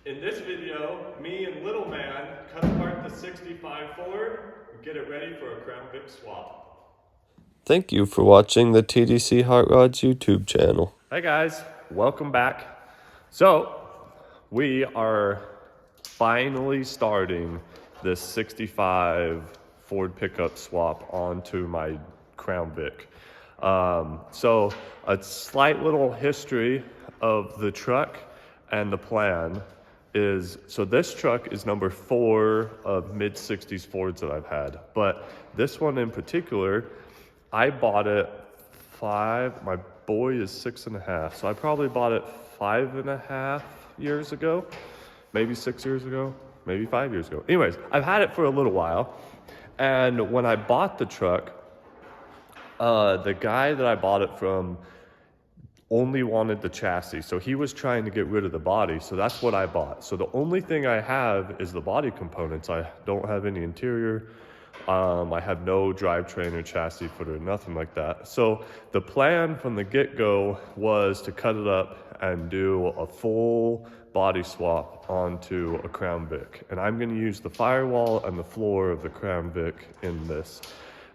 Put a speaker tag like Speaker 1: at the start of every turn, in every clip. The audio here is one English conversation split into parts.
Speaker 1: In this video, me and Little Man cut apart the 65 Ford and get it ready for a Crown Vic swap.
Speaker 2: Thank you for watching the TDC Hot Rods YouTube channel.
Speaker 1: Hi guys, welcome back. So, we are finally starting this 65 Ford pickup swap onto my Crown Vic. So a slight little history of the truck and the plan is, so this truck is number 4 of mid-60s Fords that I've had, but this one in particular, I bought it my boy is 6.5, so I probably bought it 5.5 years ago, maybe 6 years ago, maybe 5 years ago. Anyways, I've had it for a little while, and when I bought the truck, the guy that I bought it from only wanted the chassis, so he was trying to get rid of the body, so that's what I bought. So the only thing I have is the body components. I don't have any interior. I have no drivetrain or chassis footer, nothing like that. So the plan from the get-go was to cut it up and do a full body swap onto a Crown Vic. And I'm going to use the firewall and the floor of the Crown Vic in this.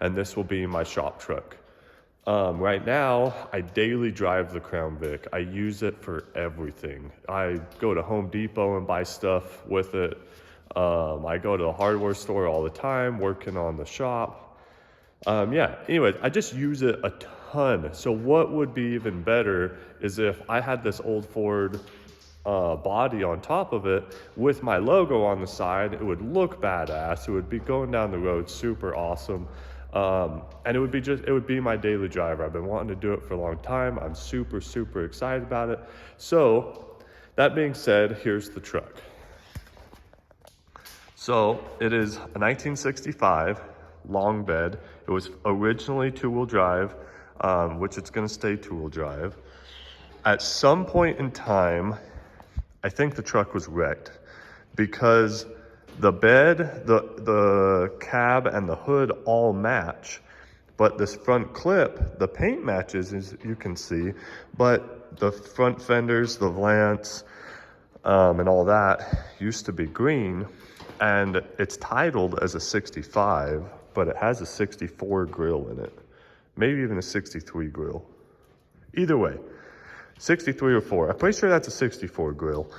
Speaker 1: And this will be my shop truck. Right now, I daily drive the Crown Vic. I use it for everything. I go to Home Depot and buy stuff with it. I go to the hardware store all the time, working on the shop. Anyways, I just use it a ton. So what would be even better is if I had this old Ford body on top of it with my logo on the side. It would look badass. It would be going down the road super awesome. And it would be my daily driver. I've been wanting to do it for a long time. I'm super excited about it. So that being said, here's the truck. So it is a 1965 long bed. It was originally two-wheel drive, which it's gonna stay two-wheel drive. At some point in time, I think the truck was wrecked because the bed, the cab, and the hood all match, but this front clip, the paint matches, as you can see, but the front fenders, the lance, and all that used to be green, and it's titled as a 65, but it has a 64 grill in it, maybe even a 63 grill. Either way, 63 or 4. I'm pretty sure that's a 64 grill.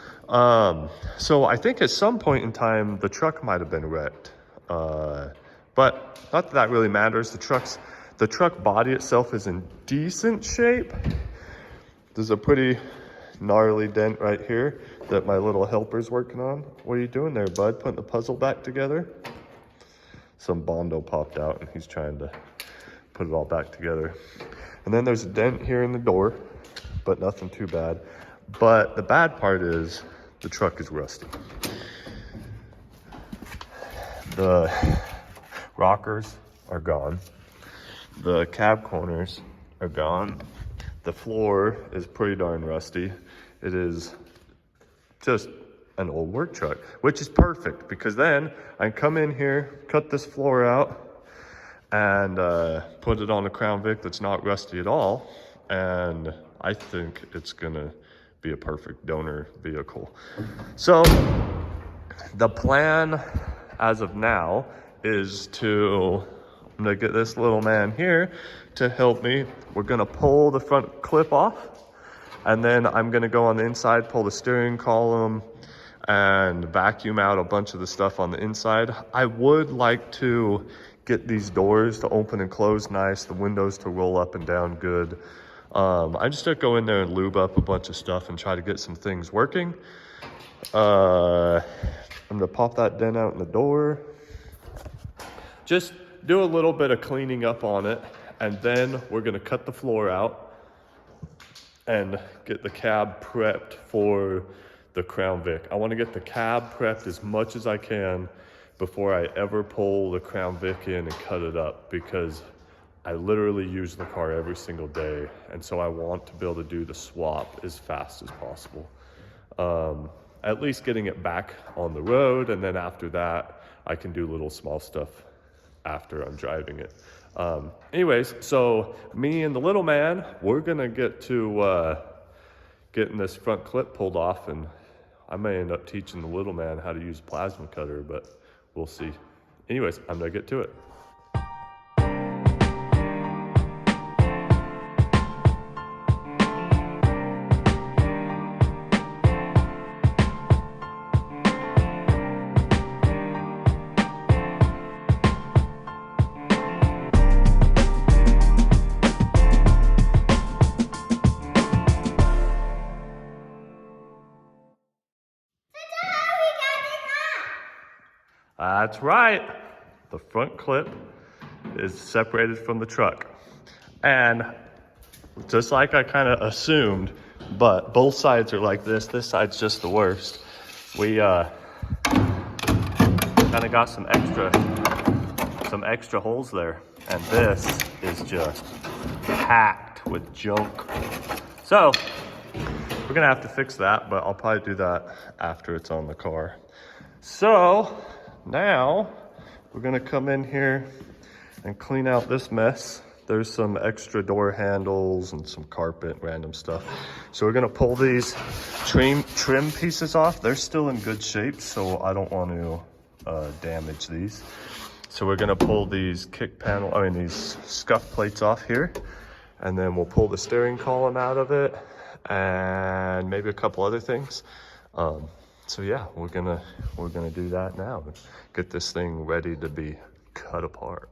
Speaker 1: So I think at some point in time, the truck might have been wrecked. But not that really matters. The truck body itself is in decent shape. There's a pretty gnarly dent right here that my little helper's working on. What are you doing there, bud? Putting the puzzle back together? Some Bondo popped out and he's trying to put it all back together. And then there's a dent here in the door, but nothing too bad. But the bad part is the truck is rusty. The rockers are gone. The cab corners are gone. The floor is pretty darn rusty. It is just an old work truck, which is perfect because then I can come in here, cut this floor out, and put it on a Crown Vic that's not rusty at all. And I think it's gonna be a perfect donor vehicle. So the plan as of now is I'm gonna get this little man here to help me. We're gonna pull the front clip off, and then I'm gonna go on the inside, pull the steering column, and vacuum out a bunch of the stuff on the inside. I would like to get these doors to open and close nice, the windows to roll up and down good. I just have to go in there and lube up a bunch of stuff and try to get some things working. I'm gonna pop that dent out in the door. Just do a little bit of cleaning up on it, and then we're gonna cut the floor out and get the cab prepped for the Crown Vic. I wanna get the cab prepped as much as I can before I ever pull the Crown Vic in and cut it up, because I literally use the car every single day, and so I want to be able to do the swap as fast as possible. At least getting it back on the road, and then after that, I can do little small stuff after I'm driving it. Anyways, so me and the little man, we're gonna get to getting this front clip pulled off and I may end up teaching the little man how to use a plasma cutter, but we'll see. Anyways, I'm gonna get to it. That's right. The front clip is separated from the truck. And just like I kind of assumed, but both sides are like this. This side's just the worst. We kind of got some extra holes there. And this is just packed with junk. So we're gonna have to fix that, but I'll probably do that after it's on the car. So now we're gonna come in here and clean out this mess. There's some extra door handles and some carpet, random stuff. So we're gonna pull these trim pieces off. They're still in good shape, so I don't want to damage these. So we're gonna pull these these scuff plates off here, and then we'll pull the steering column out of it and maybe a couple other things. So yeah, we're gonna do that now and get this thing ready to be cut apart.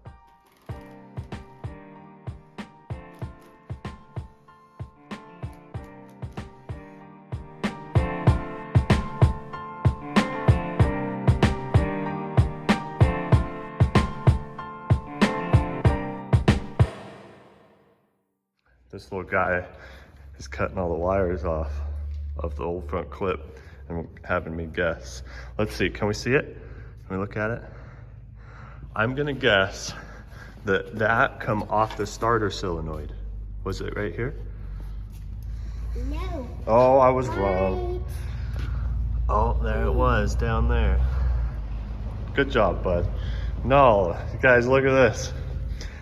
Speaker 1: This little guy is cutting all the wires off of the old front clip and having me guess. Let's see, can we see it? Can we look at it? I'm gonna guess that come off the starter solenoid. Was it right here?
Speaker 3: No.
Speaker 1: Oh, I was wrong. Oh, there it was, down there. Good job, bud. No, you guys, look at this.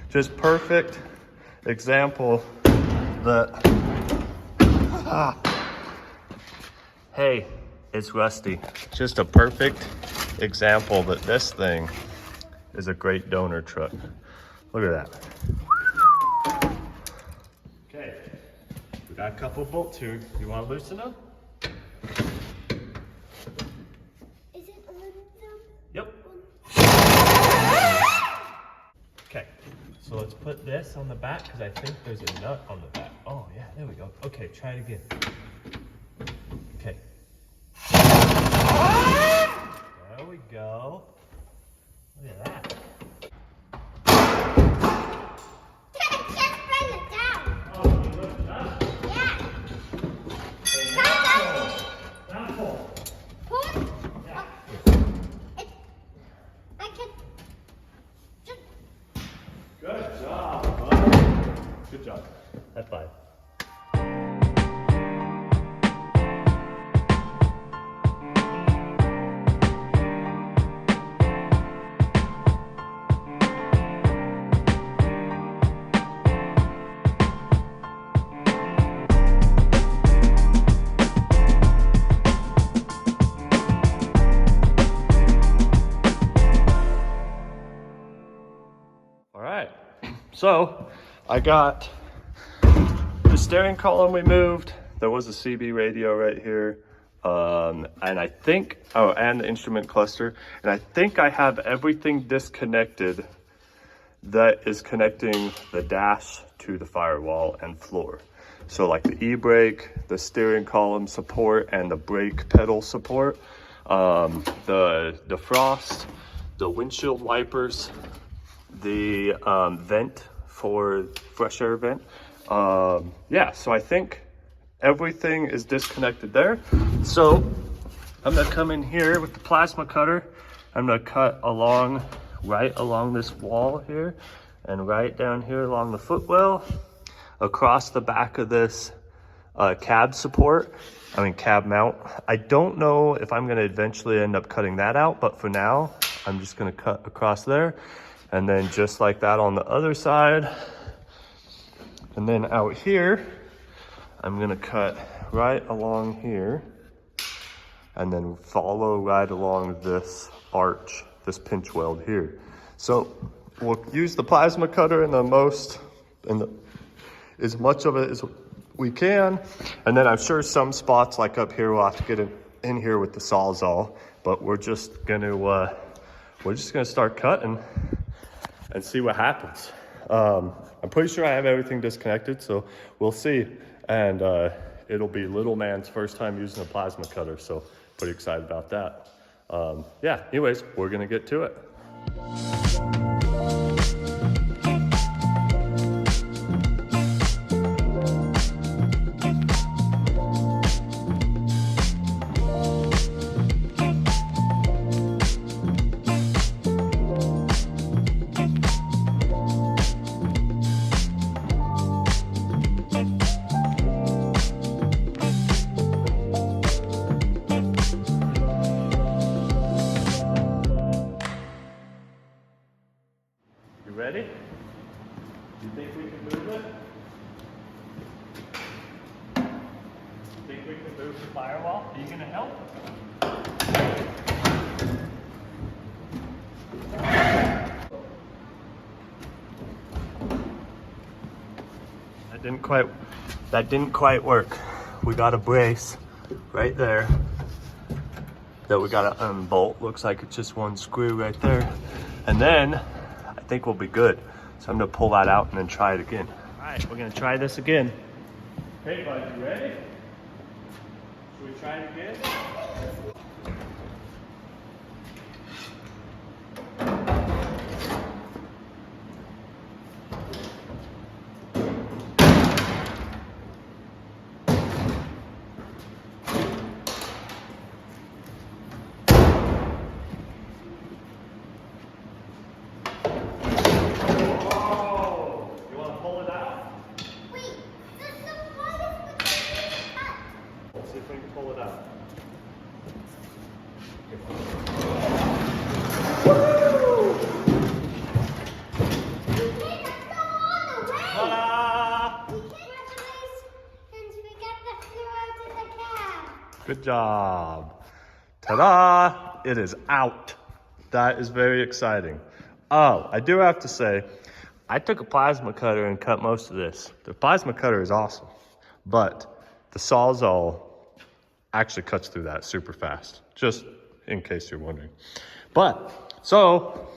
Speaker 1: Just perfect example that, hey, it's rusty. Just a perfect example that this thing is a great donor truck. Look at that. Okay, we got a couple bolts here. You want to loosen them?
Speaker 3: Is it aluminum?
Speaker 1: Yep. Okay, so let's put this on the back because I think there's a nut on the back. Oh yeah, there we go. Okay, try it again. Okay. There we go. Look at that.
Speaker 3: Just bring it down.
Speaker 1: Oh, you lift it up?
Speaker 3: Yeah.
Speaker 1: Okay, now pull.
Speaker 3: Pull?
Speaker 1: Yeah.
Speaker 3: I can just...
Speaker 1: Good job, bud. Good job. High five. All right, so I got the steering column removed. There was a CB radio right here. And I think, and the instrument cluster. And I think I have everything disconnected that is connecting the dash to the firewall and floor. So like the e-brake, the steering column support, and the brake pedal support, the defrost, the windshield wipers, the vent for fresh air vent. Yeah, so I think everything is disconnected there. So I'm gonna come in here with the plasma cutter. I'm gonna cut right along this wall here and right down here along the footwell, across the back of this cab mount. I don't know if I'm gonna eventually end up cutting that out, but for now, I'm just gonna cut across there. And then just like that on the other side. And then out here, I'm gonna cut right along here and then follow right along this arch, this pinch weld here. So we'll use the plasma cutter as much of it as we can. And then I'm sure some spots like up here, we'll have to get in here with the Sawzall, but we're just gonna start cutting and see what happens. I'm pretty sure I have everything disconnected, so we'll see. And it'll be little man's first time using a plasma cutter, so pretty excited about that. Yeah, anyways, we're gonna get to it. You ready? You think we can move it? Think we can move the firewall? Are you gonna help? That didn't quite work. We got a brace right there that we gotta unbolt. Looks like it's just one screw right there. And then I think we'll be good. So I'm gonna pull that out and then try it again. All right, we're gonna try this again. Hey bud, you ready? Should we try it again? See if we can pull it out. Woo! Ta-da!
Speaker 3: Congratulations, we got the floor to the cab.
Speaker 1: Good job. Ta-da! It is out. That is very exciting. Oh, I do have to say, I took a plasma cutter and cut most of this. The plasma cutter is awesome, but the Sawzall actually cuts through that super fast, just in case you're wondering. But, so,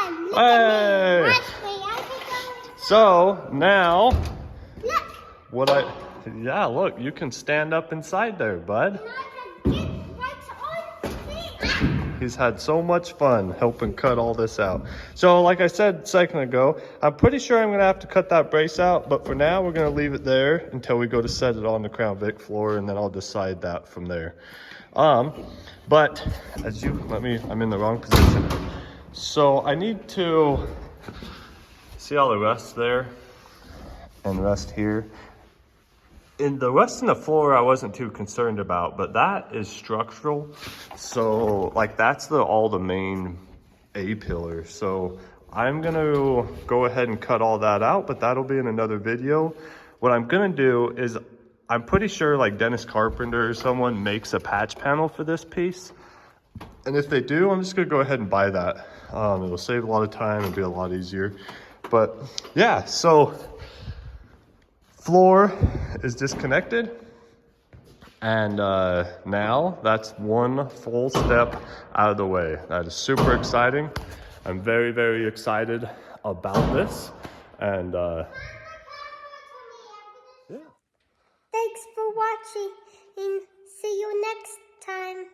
Speaker 3: Look
Speaker 1: hey!
Speaker 3: at me. Watch me. I can go.
Speaker 1: So now,
Speaker 3: Look.
Speaker 1: yeah, look, you can stand up inside there, bud.
Speaker 3: And I can get right on the seat.
Speaker 1: He's had so much fun helping cut all this out. So like I said a second ago, I'm pretty sure I'm gonna have to cut that brace out, but for now we're gonna leave it there until we go to set it on the Crown Vic floor, and then I'll decide that from there. But I'm in the wrong position. So I need to see all the rust there and rust here. In the rust in the floor, I wasn't too concerned about, but that is structural. So like that's all the main A-pillar. So I'm gonna go ahead and cut all that out, but that'll be in another video. What I'm gonna do is, I'm pretty sure like Dennis Carpenter or someone makes a patch panel for this piece. And if they do, I'm just gonna go ahead and buy that. It'll save a lot of time and be a lot easier. But yeah, so floor is disconnected, and now that's one full step out of the way. That is super exciting. I'm very, very excited about this, and yeah.
Speaker 3: Thanks for watching, and see you next time.